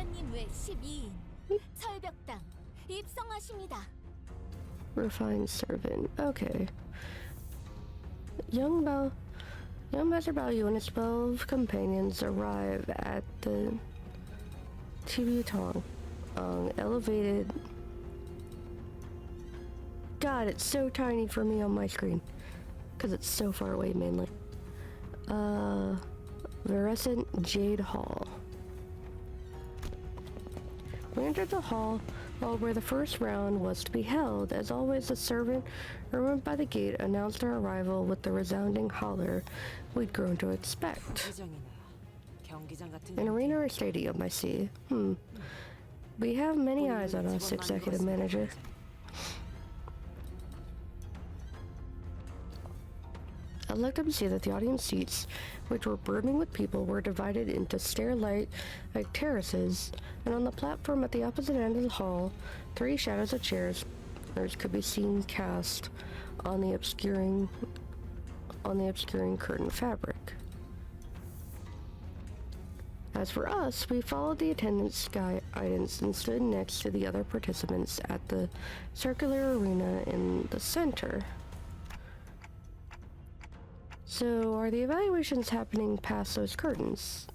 도련님 외 12인 철벽당 입성하십니다. Refined servant. Okay. Young Master Bao and his 12 companions arrive at the Tibutong elevated. God, it's so tiny for me on my screen. Because it's so far away, mainly. Virescent Jade Hall. We entered the hall where the first round was to be held. As always, the servant remained by the gate announced our arrival with the resounding holler we'd grown to expect. An arena or stadium, I see. We have many eyes on us, executive manager. I looked up to see that the audience seats, which were brimming with people, were divided into stair-like terraces, and on the platform at the opposite end of the hall, 3 shadows of chairs could be seen cast on the obscuring curtain fabric. As for us, we followed the attendant's guidance and stood next to the other participants at the circular arena in the center. So, are the evaluations happening past those curtains?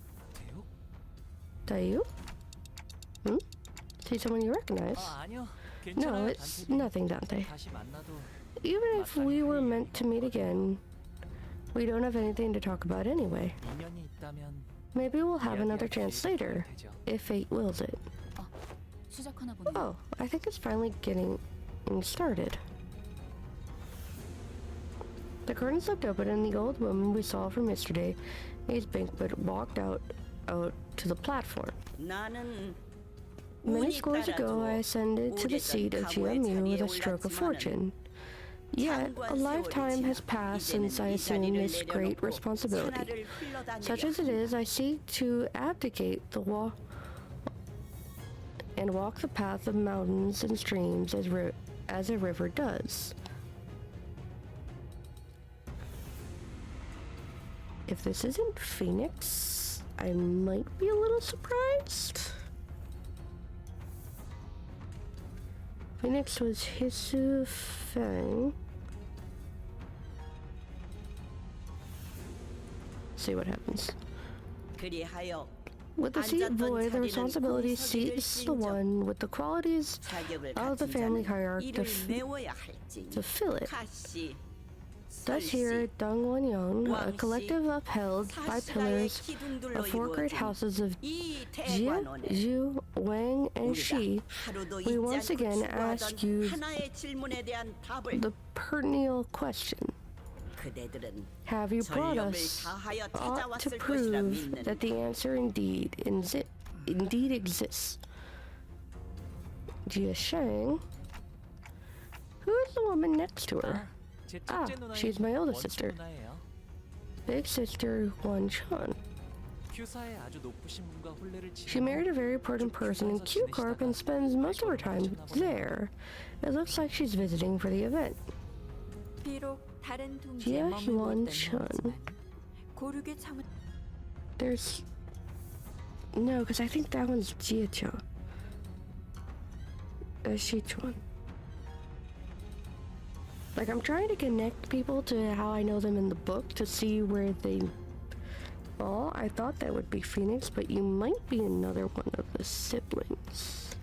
Dayu? See someone you recognize? No, it's nothing, Dante. Even if we were meant to meet again, we don't have anything to talk about anyway. Maybe we'll have another chance later, if fate wills it. Oh, I think it's finally getting started. The curtain slipped open and the old woman we saw from yesterday's banquet walked out to the platform. Many scores ago, I ascended to the seat of GMU with a stroke of fortune. Yet, a lifetime has passed since I assumed this great responsibility. Such as it is, I seek to abdicate the walk the path of mountains and streams as a river does. If this isn't Phoenix, I might be a little surprised. Phoenix was Hisu Feng. See what happens. With the seat void, the responsibility seats the one with the qualities of the family hierarchy to fill it. Thus here, Dongwon-yong, a collective upheld by pillars of 4 great houses of Jie, Zhu, Wang, and Shi, we once again ask you the pertinent question. Have you brought us aught to prove that the answer indeed exists? Jia Shang? Who is the woman next to her? Ah, she's my older sister. Big sister Wan Chan. She married a very important person in Q Corp and spends most of her time there. It looks like she's visiting for the event. Jia Huan Chun. There's... No, because I think that one's Jia Chan. Shi Chuan. Like, I'm trying to connect people to how I know them in the book to see where they fall. I thought that would be Phoenix, but you might be another one of the siblings.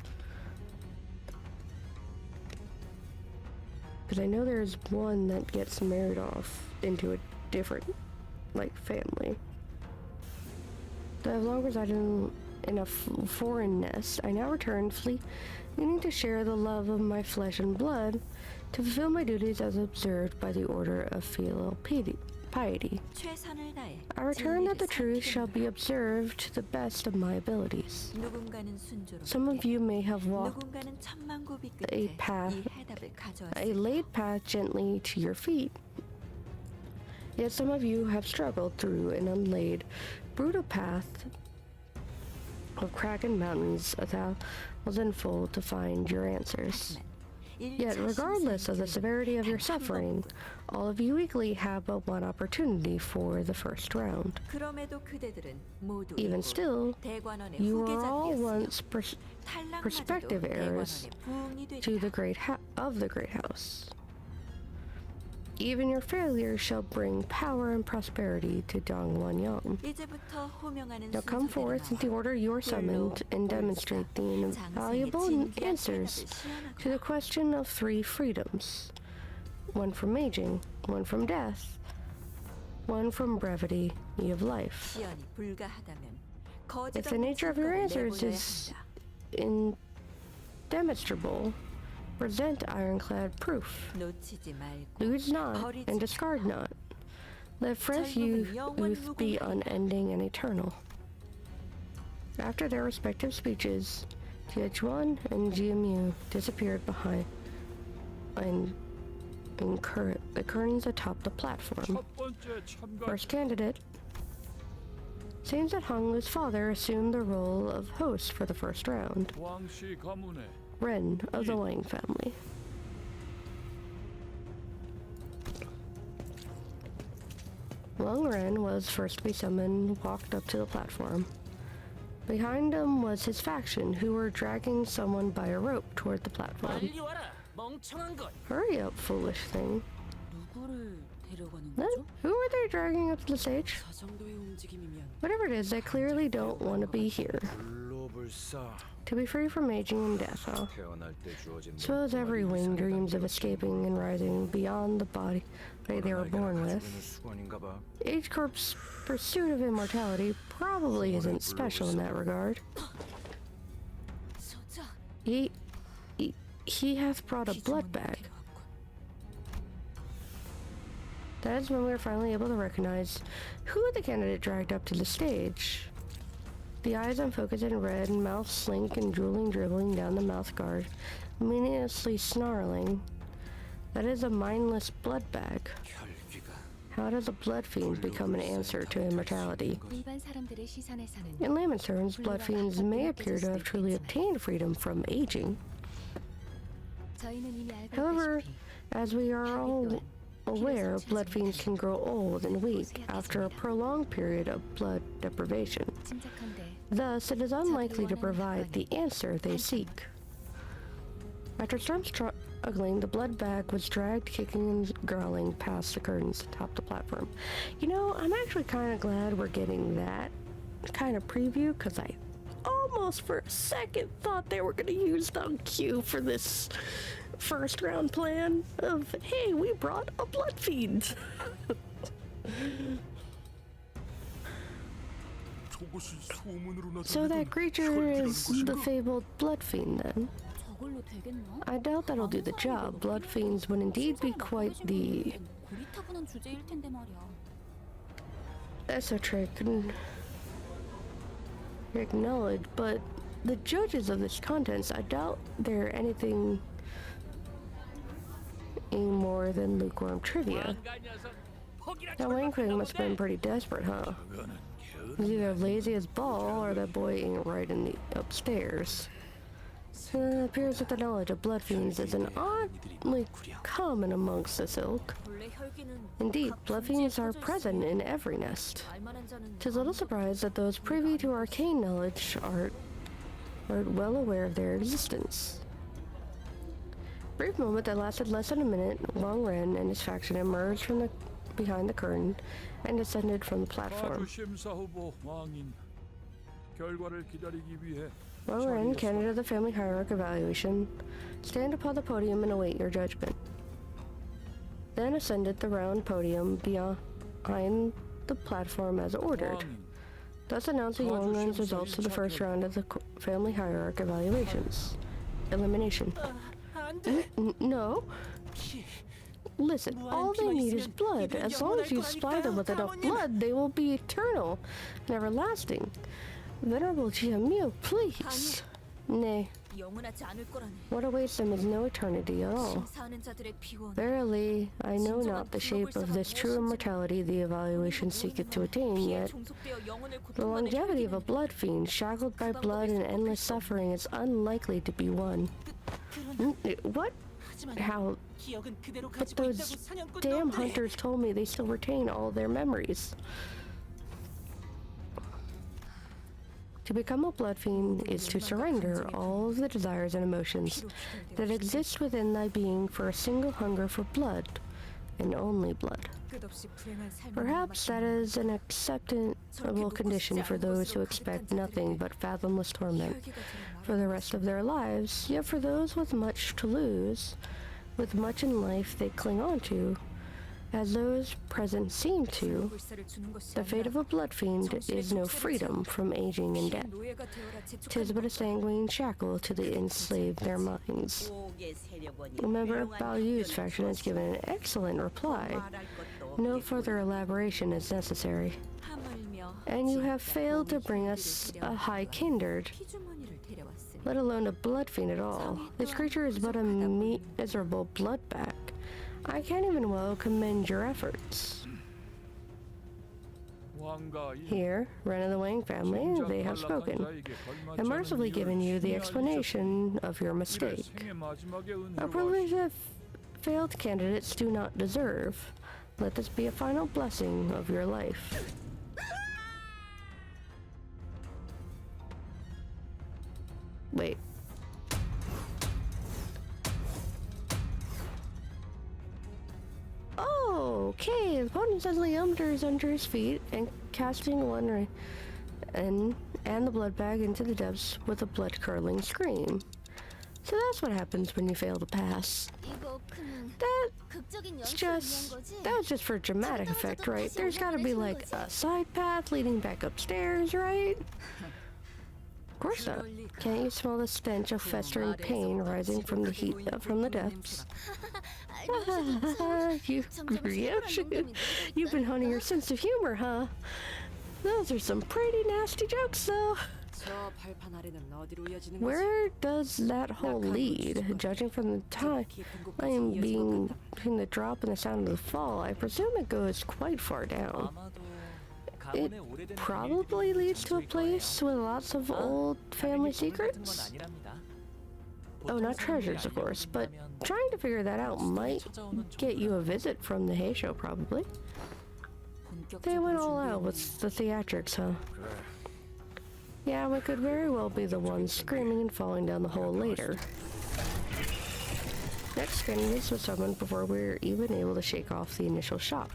Because I know there's one that gets married off into a different, like, family. But as long as I didn't in a foreign nest, I now return, meaning to share the love of my flesh and blood, to fulfill my duties as observed by the order of filial piety. I return that the truth shall be observed to the best of my abilities. Some of you may have walked a laid path gently to your feet. Yet some of you have struggled through an unlaid, brutal path of craggy mountains 1,000-fold to find your answers. Yet, regardless of the severity of your suffering, all of you weekly have but one opportunity for the first round. Even still, you were all once prospective heirs to the Great House. Even your failure shall bring power and prosperity to Dongwon-young. Now come forth in the order you are summoned and demonstrate the invaluable answers to the question of 3 freedoms. 1 from aging, 1 from death, 1 from brevity of life. If the nature of your answers is indemonstrable, present ironclad proof. Lose not and discard not. Let fresh youth be unending and eternal. After their respective speeches, Jiechuan and Jiamyu disappeared behind the curtains atop the platform. First candidate. Seems that Honglu's father assumed the role of host for the first round. Ren of the Wang family. Wang Ren was first to be summoned, walked up to the platform. Behind him was his faction, who were dragging someone by a rope toward the platform. Hurry up, foolish thing. Who are they dragging up to the stage? Whatever it is, they clearly don't want to be here. To be free from aging and death, huh? Suppose every wing dreams of escaping and rising beyond the body they were born with. H-Corp's pursuit of immortality probably isn't special in that regard. He hath brought a blood bag. That is when we were finally able to recognize who the candidate dragged up to the stage. The eyes unfocused and red, mouth slink and drooling dribbling down the mouth guard, meaninglessly snarling. That is a mindless blood bag. How does a blood fiend become an answer to immortality? In layman's terms, blood fiends may appear to have truly obtained freedom from aging. However, as we are all aware, blood fiends can grow old and weak after a prolonged period of blood deprivation. Thus, it is unlikely to provide the answer they seek. After some struggling, the blood bag was dragged, kicking and growling past the curtains atop the platform. You know, I'm actually kind of glad we're getting that kind of preview, because I almost for a second thought they were going to use the cue for this first round plan of, hey, we brought a blood fiend. So that creature is the fabled blood fiend then. I doubt that'll do the job. Blood fiends would indeed be quite the esoteric and acknowledged, but the judges of this contest, I doubt they're anything more than lukewarm trivia. That Wang Kuang must have been pretty desperate, huh? He's either lazy as ball or that boy ain't right in the upstairs. It appears that the knowledge of blood fiends is an oddly common amongst this ilk. Indeed, blood fiends are present in every nest. 'Tis little surprise that those privy to arcane knowledge are well aware of their existence. Brief moment that lasted less than a minute, Wang Ren and his faction emerged from behind the curtain and descended from the platform. Wang Ren, candidate of the family hierarchy evaluation, stand upon the podium and await your judgment. Then ascended the round podium behind the platform as ordered, thus announcing Wang Ren's results to the first round of the family hierarchy evaluations. Elimination. No. Listen, all they need is blood. As long as you supply them with enough blood, they will be eternal and everlasting. Venerable Jiamyu, please. Nay. What awaits them is no eternity at all. Verily, I know not the shape of this true immortality the evaluation seeketh to attain, yet the longevity of a blood fiend, shackled by blood and endless suffering, is unlikely to be won. What? how... But those damn hunters told me they still retain all their memories. To become a blood fiend is to surrender all of the desires and emotions that exist within thy being for a single hunger for blood, and only blood. Perhaps that is an acceptable condition for those who expect nothing but fathomless torment for the rest of their lives, yet for those with much to lose, with much in life they cling on to, as those present seem to, the fate of a blood fiend is no freedom from aging and death. 'Tis but a sanguine shackle to the enslave their minds. A member of Baoyu's faction has given an excellent reply. No further elaboration is necessary. And you have failed to bring us a high kindred, let alone a blood fiend at all. This creature is but a miserable bloodbag. I can't even well commend your efforts. Here, Ren of the Wang family, they have spoken, and mercifully given you the explanation of your mistake. A privilege that failed candidates do not deserve. Let this be a final blessing of your life. Wait. Okay, the opponent suddenly umders under his feet and casting one ray and the blood bag into the depths with a blood-curdling scream. So that's what happens when you fail to pass. That was just for dramatic effect, right? There's gotta be like a side path leading back upstairs, right? Of course not. Can't you smell the stench of festering pain rising from the heat from the depths? You've been honing your sense of humor, huh? Those are some pretty nasty jokes, though. Where does that hole lead? Judging from the time I am being between the drop and the sound of the fall, I presume it goes quite far down. It probably leads to a place with lots of old family secrets. Oh, not treasures, of course, but trying to figure that out might get you a visit from the Hay Show, probably. They went all out with the theatrics, huh? Yeah, we could very well be the ones screaming and falling down the hole later. Next, candidates was summoned before we were even able to shake off the initial shock.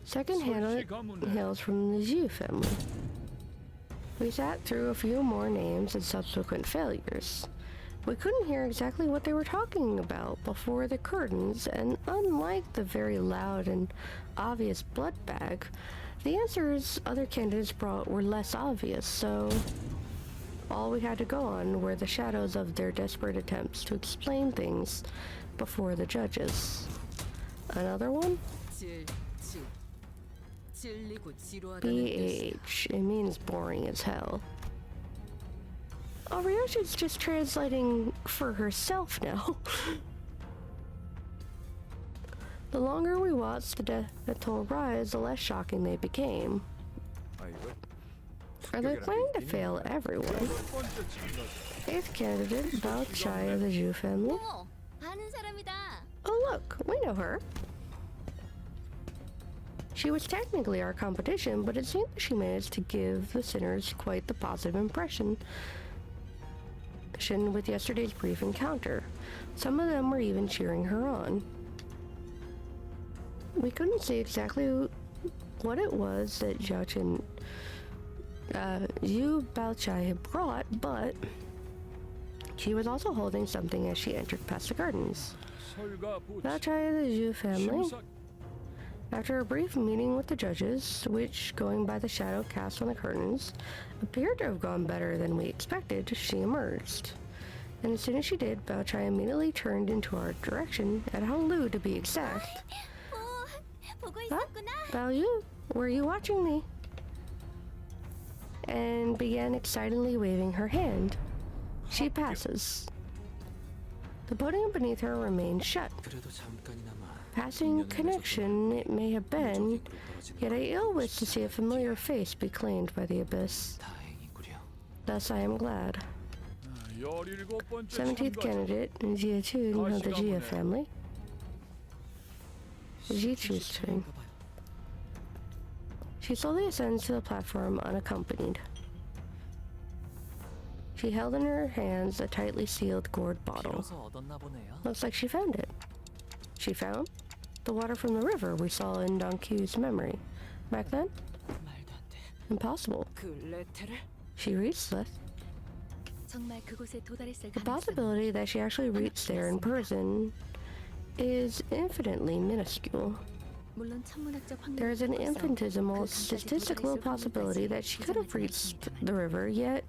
Second hails from the Zhu family. We sat through a few more names and subsequent failures. We couldn't hear exactly what they were talking about before the curtains, and unlike the very loud and obvious blood bag, the answers other candidates brought were less obvious, so all we had to go on were the shadows of their desperate attempts to explain things before the judges. Another one? BH. It means boring as hell. Oh, Ryoshi's just translating for herself now. The longer we watched the death toll rise, the less shocking they became. Are they planning to fail everyone? Eighth candidate, Bao Chai of the Zhu family. Oh look, we know her. She was technically our competition, but it seemed she managed to give the sinners quite the positive impression with yesterday's brief encounter. Some of them were even cheering her on. We couldn't see exactly what it was that Zhu Baochai had brought, but she was also holding something as she entered past the gardens. Baochai of the Zhu family. After a brief meeting with the judges, which, going by the shadow cast on the curtains, appeared to have gone better than we expected, she emerged. And as soon as she did, Baochai immediately turned into our direction, at Hanglu to be exact. Huh? Baoyu, were you watching me? And began excitedly waving her hand. She passes. The podium beneath her remained shut. Passing connection it may have been, yet I ill wish to see a familiar face be claimed by the abyss. Thus I am glad. 17th candidate, Jia Chun of the Jia family. Ji Chun. She slowly ascends to the platform unaccompanied. She held in her hands a tightly sealed gourd bottle. Looks like she found it. She found the water from the river we saw in Don Q's memory. Back then? Impossible. She reached this. The possibility that she actually reached there in person is infinitely minuscule. There is an infinitesimal statistical possibility that she could have reached the river, yet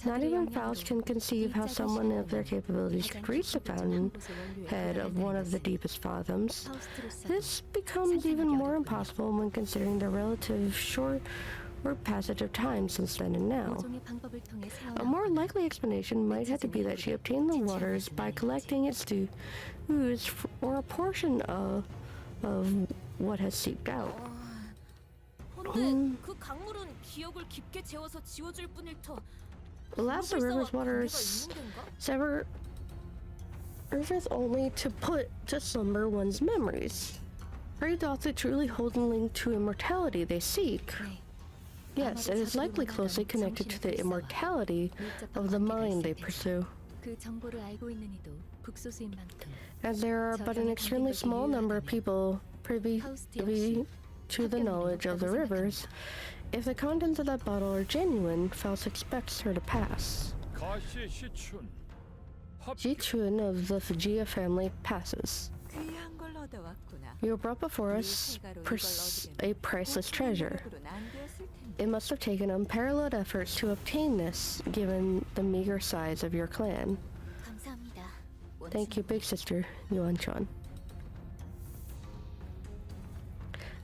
not even Faust can conceive how someone of their capabilities could reach the fountainhead of one of the deepest fathoms. This becomes even more impossible when considering the relative short passage of time since then and now. A more likely explanation might have to be that she obtained the waters by collecting its ooze or a portion of what has seeped out. Alas, the river's waters sever Earth only to put to slumber one's memories. Are your thoughts that truly hold a link to immortality they seek? Yes, it is likely closely connected to the immortality of the mind they pursue. As there are but an extremely small number of people privy to the knowledge of the rivers, if the contents of that bottle are genuine, Faust expects her to pass. Ji Chun of the Jia family passes. You were brought before us a priceless treasure. It must have taken unparalleled efforts to obtain this, given the meager size of your clan. Thank you, big sister, Yuan Chuan.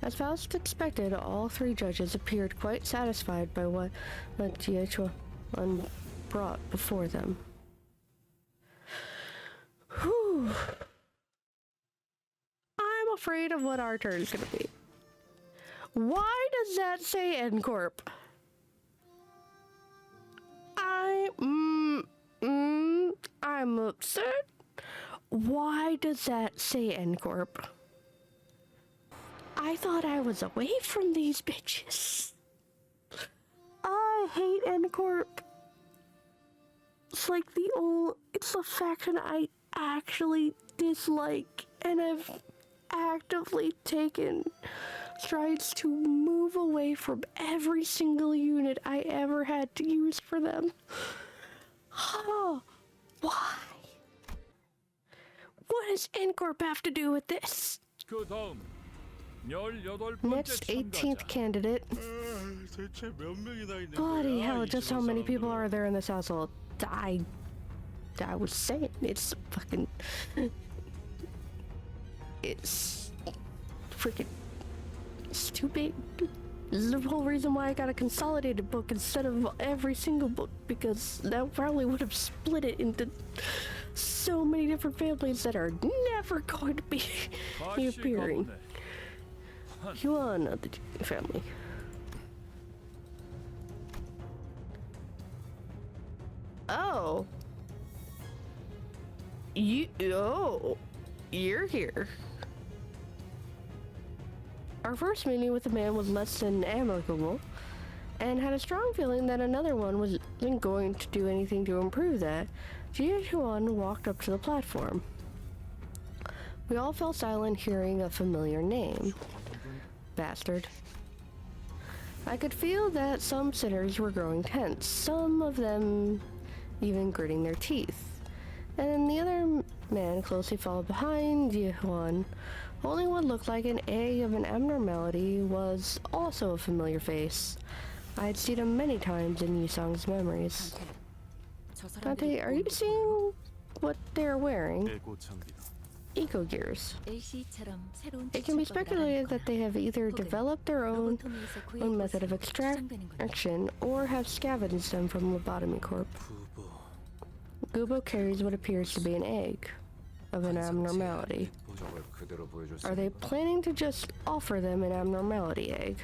As Faust expected, all three judges appeared quite satisfied by what Jia Chuan brought before them. Whew. I'm afraid of what our turn is going to be. Why does that say N Corp? I'm upset. Why does that say N Corp? I thought I was away from these bitches. I hate N Corp. It's like it's the faction I actually dislike, and I've actively taken strides to move away from every single unit I ever had to use for them. Oh, why? What does N-Corp have to do with this? Next 18th candidate. Bloody hell, just how many people are there in this household? I was saying, it's fucking... It's freaking stupid. This is the whole reason why I got a consolidated book instead of every single book, because that probably would have split it into so many different families that are never going to be appearing. Yuan of the family. Oh. You're here. Our first meeting with the man was less than amicable, and had a strong feeling that another one wasn't going to do anything to improve that. Jia Chuan walked up to the platform. We all fell silent hearing a familiar name. Bastard. I could feel that some sinners were growing tense, some of them even gritting their teeth. And the other man closely followed behind Jia Chuan. Only what looked like an egg of an abnormality was also a familiar face. I had seen him many times in Yusong's memories. Dante, are you seeing what they're wearing? Eco gears. It can be speculated that they have either developed their own method of extraction or have scavenged them from Lobotomy Corp. Gubo carries what appears to be an egg of an abnormality. Are they planning to just offer them an abnormality egg?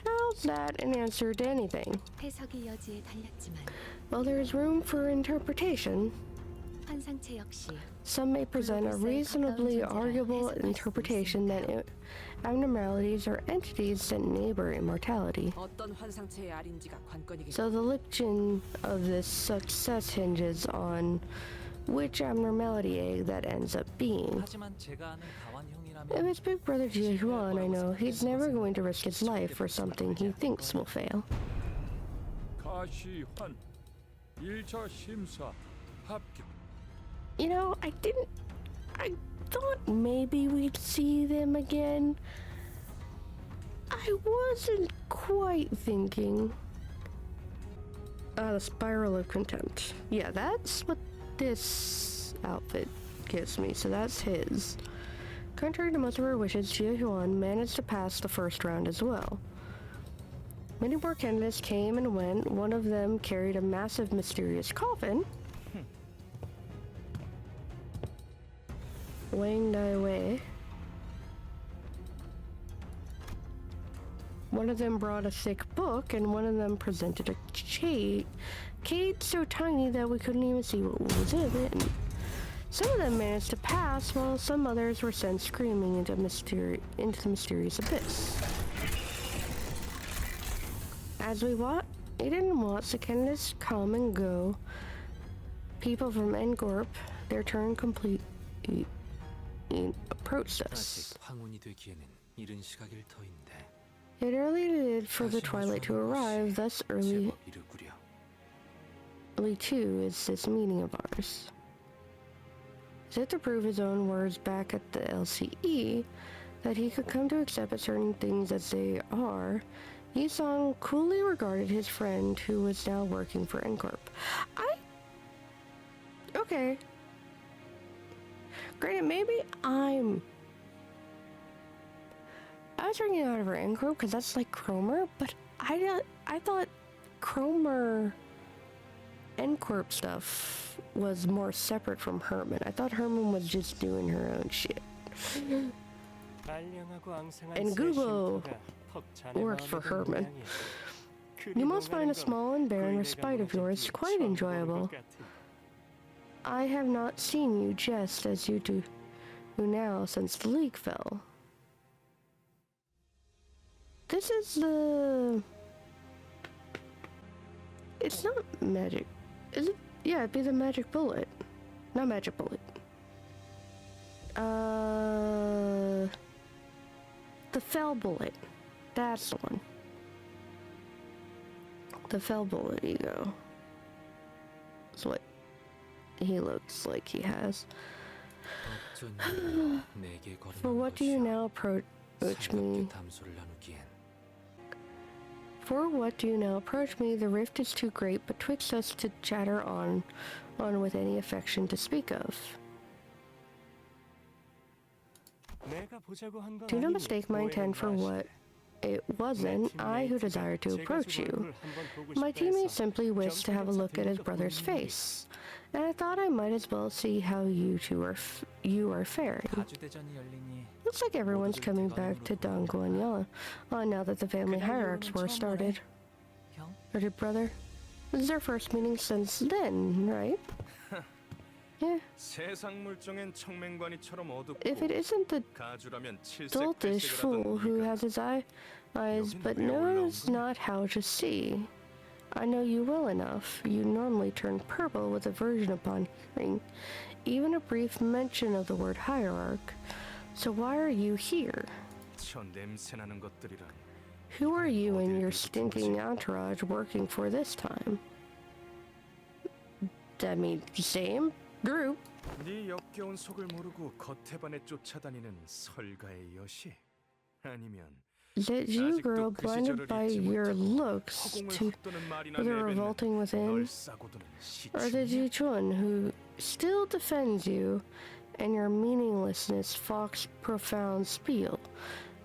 How is that an answer to anything? 해석의 여지에 달렸지만 Well, there is room for interpretation. 환상체 역시 Some may present a reasonably arguable interpretation that abnormalities are entities that neighbor immortality. 어떤 환상체의 알인지가 관건이겠죠. So the religion of this success hinges on which abnormality egg that ends up being. 하지만 제가 아는 가완 If 형이라면 it's big brother Jie Huan, I know he's never going to risk his life for something he thinks will fail. 가시환 1차 심사 합격. You know, I thought maybe we'd see them again. I wasn't quite thinking. The spiral of contempt. Yeah, that's what this outfit gives me, so that's his. Contrary to most of her wishes, Jie Huan managed to pass the first round as well. Many more candidates came and went. One of them carried a massive mysterious coffin. Wang Dai Wei. One of them brought a thick book, and one of them presented a cage so tiny that we couldn't even see what was in it. And some of them managed to pass, while some others were sent screaming into the mysterious abyss. As we waited and watched the candidates come and go, people from N-Corp, their turn complete, approached us. 아직 황혼이 되기에는 이른 시각일 터인데. It early did for the twilight to arrive, thus early 제법 이르구려. too is this meeting of ours. As if to prove his own words back at the LCE, that he could come to accept certain things as they are, Yi-sung coolly regarded his friend who was now working for N-Corp. Okay. Granted, maybe I was drinking out of her N-Corp because that's like Cromer, but I thought Cromer N-Corp stuff was more separate from Herman. I thought Herman was just doing her own shit. And Google works for Herman. You must find a small and barren respite of yours quite enjoyable. I have not seen you jest as you do now since the league fell. This is the... It's not magic. Is it? Yeah, it'd be the magic bullet. Not magic bullet. The fell bullet. That's the one. The fell bullet ego. That's what he looks like he has. For what do you now approach me? For what do you now approach me? The rift is too great betwixt us to chatter on with any affection to speak of. Do not mistake my intent for what it wasn't I who desired to approach you. My teammate simply wished to have a look at his brother's face, and I thought I might as well see how you are faring. Looks like everyone's coming back to Dongguanyang now that the family hierarchs war started. Started, brother? This is our first meeting since then, right? Yeah. If it isn't the doltish fool who has his eyes but knows not how to see, I know you well enough. You normally turn purple with aversion upon hearing even a brief mention of the word hierarch. So why are you here? Who are you and your stinking entourage working for this time? I mean, same group. 네 역겨운 속을 모르고 겉에반에 쫓아다니는 설가의 여시? 아니면 That you girl blinded by your looks to the revolting within, or the Ji Chun who still defends you and your meaninglessness Fox's profound spiel,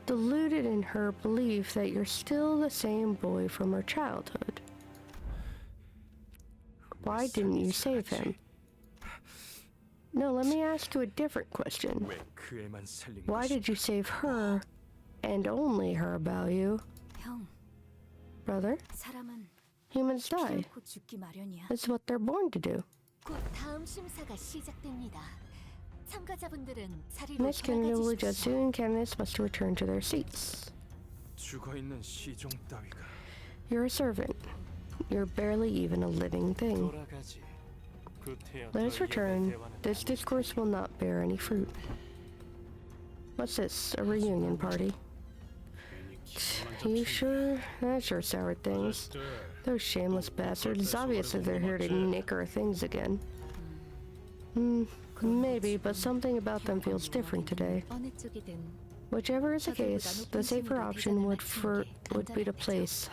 deluded in her belief that you're still the same boy from her childhood. Why didn't you save him? No, let me ask you a different question. Why did you save her, and only her, Bao Yu? 형, brother. 사람은 Humans die. 피않고 죽기 마련이야. It's what they're born to do. 곧 다음 심사가 시작됩니다. 참가자분들은 자리로 Next candidate will be judged 돌아가주십시오. soon. Candidates must return to their seats. 죽어있는 시종 따위가 You're a servant. You're barely even a living thing. 돌아가지. Let us return. This discourse will not bear any fruit. What's this? A reunion party? You sure? That sure soured things. Those shameless bastards. It's obvious that they're here to nick our things again. Maybe, but something about them feels different today. 어느 쪽이든 Whichever is the case, the safer option would be to place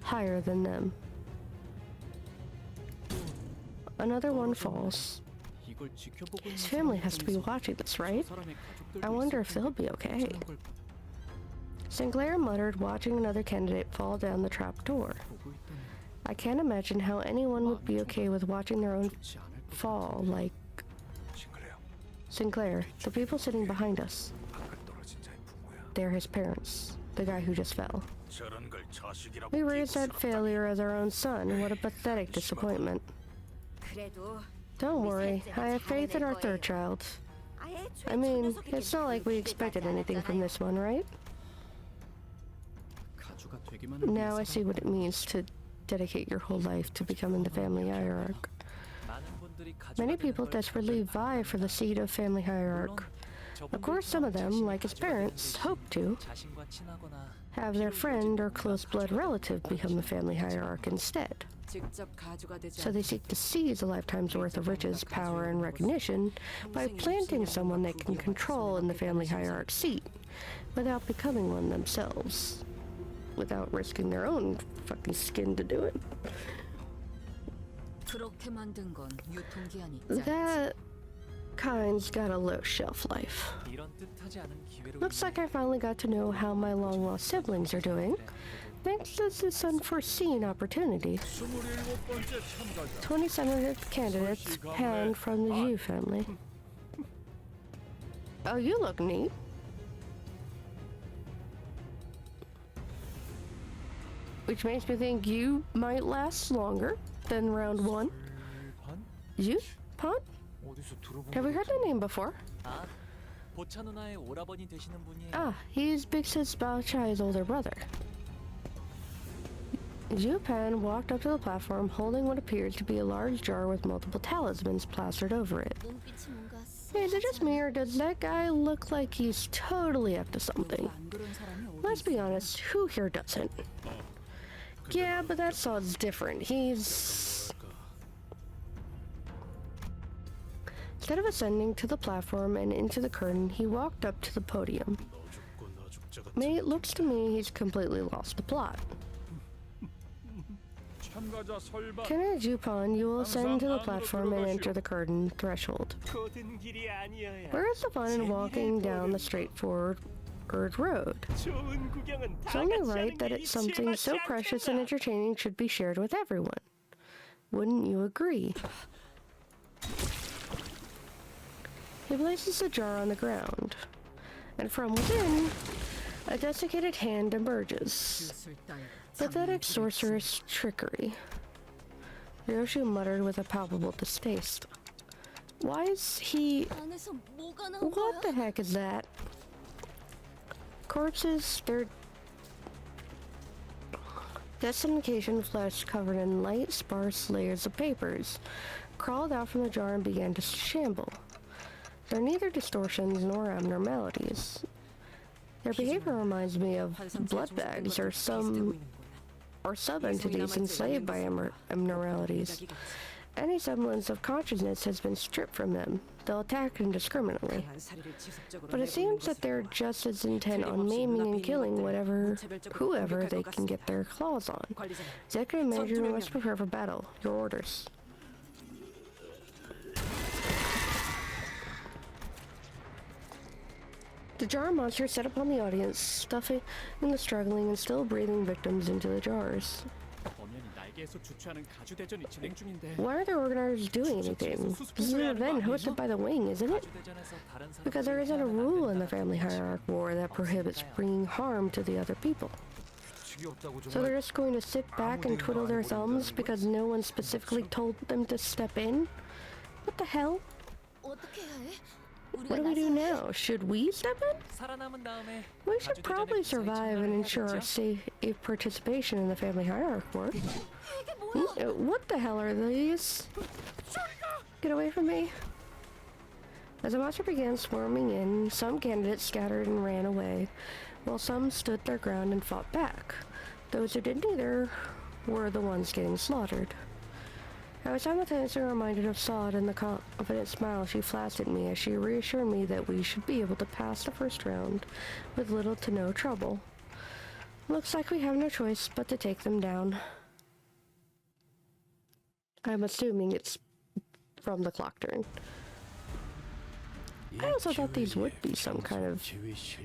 higher than them. Another one falls. His family has to be watching this, right? I wonder if they'll be okay. Sinclair muttered, watching another candidate fall down the trap door. I can't imagine how anyone would be okay with watching their own fall, like Sinclair, the people sitting behind us. They're his parents, the guy who just fell. We raised that failure as our own son. What a pathetic disappointment. 그래도 Don't worry, I have faith in our third child. I mean, it's not like we expected anything from this one, right? Now I see what it means to dedicate your whole life to becoming the family hierarch. Many people desperately vie for the seat of family hierarch. Of course, some of them, like his parents, hope to have their friend or close blood relative become the family hierarch instead. 직접 가주가 되지 So they seek to seize a lifetime's worth of riches, power, and recognition by planting someone they can control in the family hierarch seat without becoming one themselves, without risking their own fucking skin to do it. 그렇게 만든 건 유통기한이 있지 않지. That kind's got a low shelf life. 이런 뜻하지 않은 기회로 Looks like I finally got to know how my long-lost siblings are doing. Thanks to this unforeseen opportunity. 27th candidates panned from the Yu family. Oh, you look neat. Which makes me think you might last longer than round one. Yu? Pan? 어디서 들어본 Have we heard that name before? 아, 보차 누나의 오라버니 되시는 분이에요. Ah, he's Big Sis Bao Chai's older brother. Zhu Pan walked up to the platform holding what appeared to be a large jar with multiple talismans plastered over it. 눈빛이 뭔가 Hey, is it just me or does that guy look like he's totally up to something? 안 그런 사람이 어디 Let's be honest, who here doesn't? Yeah, but that saw's different. He's... Instead of ascending to the platform and into the curtain, he walked up to the podium. It looks to me he's completely lost the plot. Candidate Jupan, you will ascend to the platform and enter the curtain threshold. Where is the fun in walking down the straightforward road? It's only right that it's something so precious and entertaining should be shared with everyone. Wouldn't you agree? He places the jar on the ground, and from within, a desiccated hand emerges. 술 따위. Pathetic sorceress trickery. Ryoshu muttered with a palpable distaste. Why is he... 안에서 뭐가 나온 What the 거야? heck is that? Corpses, their desiccation flesh covered in light, sparse layers of papers, crawled out from the jar and began to shamble. They're neither distortions nor abnormalities. Their behavior reminds me of blood bags or sub-entities enslaved by abnormalities. Any semblance of consciousness has been stripped from them. They'll attack indiscriminately. But it seems that they're just as intent on maiming and killing whoever they can get their claws on. Executive Manager, we must prepare for battle. Your orders. The jar monster set upon the audience, stuffing the struggling and still breathing victims into the jars. Why are the organizers doing anything? This is an event hosted by the Wing, isn't it? Because there isn't a rule in the family hierarch war that prohibits bringing harm to the other people. So they're just going to sit back and twiddle their thumbs because no one specifically told them to step in? What the hell? 어떻게 해야 해? What do we do now? Should we step in? 살아남은 다음에 We should 가주대전에 probably 무사히 survive and ensure our 참가해야겠죠? safe participation in the family hierarchy work. 이게 뭐야? What the hell are these? Get away from me. As the monster began swarming in, some candidates scattered and ran away, while some stood their ground and fought back. Those who did neither were the ones getting slaughtered. I was simultaneously reminded of Sod and the confident smile she flashed at me as she reassured me that we should be able to pass the first round with little to no trouble. Looks like we have no choice but to take them down. I'm assuming it's from the clock turn. I also thought these would be some kind of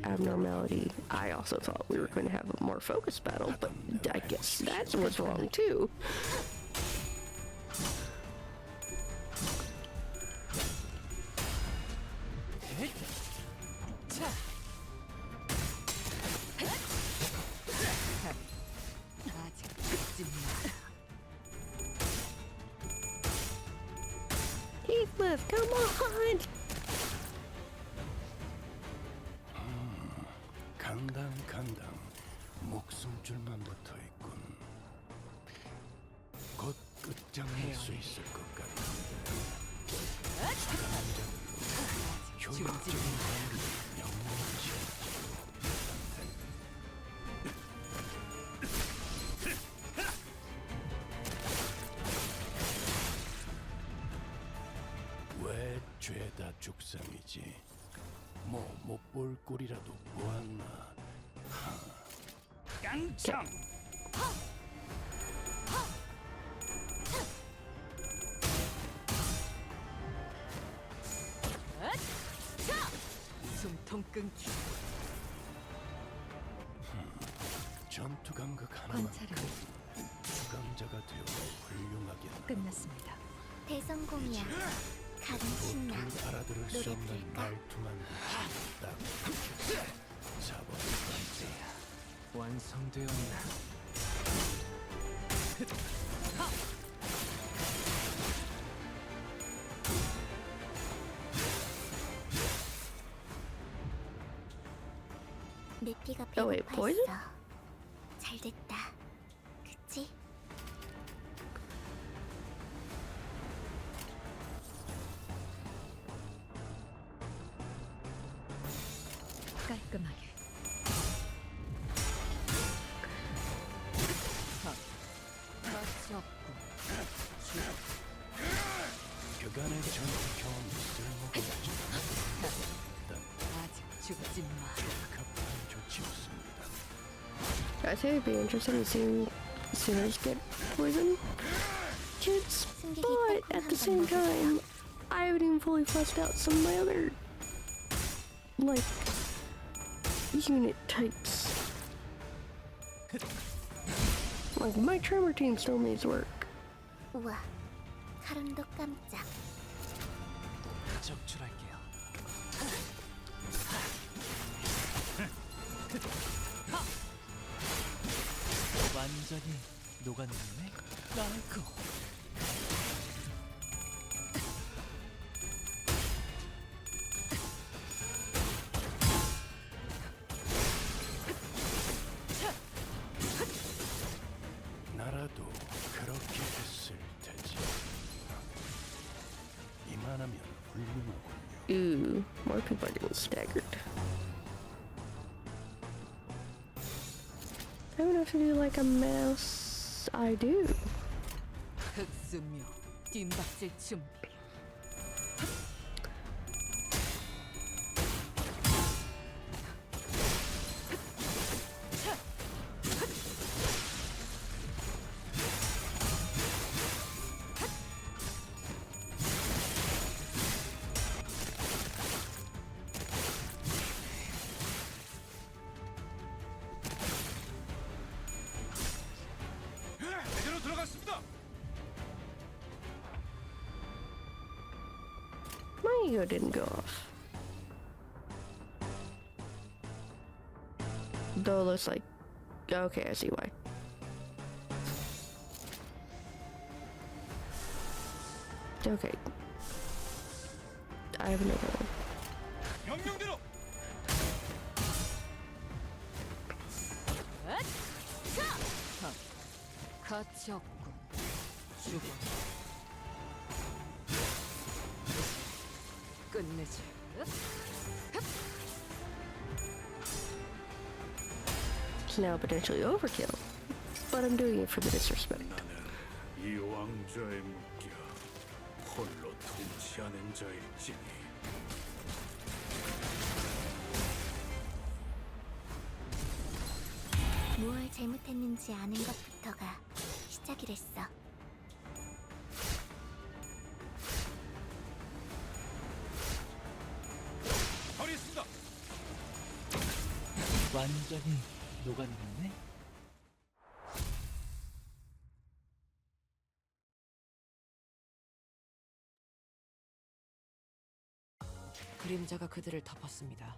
abnormality. I also thought we were going to have a more focused battle, but I guess that's what's wrong too. 자, 아직 죽지 마. Heathcliff, come on! 간당 목숨줄만 붙어 있군. 곧 끝장낼 수 있을 것 같아. 효과적인 방법이 명령이지. 왜 죄다 죽상이지? 뭐 못 볼 꼴이라도 보았나? 깡총! 숨통 끊기. 전투 감각 하나만큼 관찰은 수감자가 되어 훌륭하게 끝났습니다. 대성공이야. 가는 신나. 보통 알아들을 수 없는 노래할까? 말투만 딱 잡아볼 건데. 완성되었나? 내 피가 Oh, wait, poison? 배고파했어. 잘 됐다. 그치? 깔끔하게. 맛이 없군. 그간의 전투 경험이 쓸모가 없지. 아직 죽지 마. 적합한 조치였습니다. I think it'd be interesting to see sinners get poisoned. Kids, but at the same time, I haven't even fully fleshed out some of my other, like, unit types. Like, my tremor team still needs work. 우와. 가름도 깜짝. 적출할게요. 완전히 녹아내리네. 나이코. 나라도 그렇게 했을 테지. 이만하면 훌륭하군요. Ooh, more people are getting staggered. I don't have to do like a mass. I do. 흑수묘. 뒷박질 준비. 제대로 들어갔습니다. My ego didn't go off. Though it looks like Okay, I see why. Okay. I have another one. 명령대로. 가치 없군. 죽어. 끝내지. It's now potentially overkill, but I'm doing it for the disrespect. 나는 이 왕좌에 묶여 홀로 통치하는 자일지니. 무얼 잘못했는지 아는 것부터가 시작이랬어. 처리했습니다. 완전히 녹아내렸네. 그림자가 그들을 덮었습니다.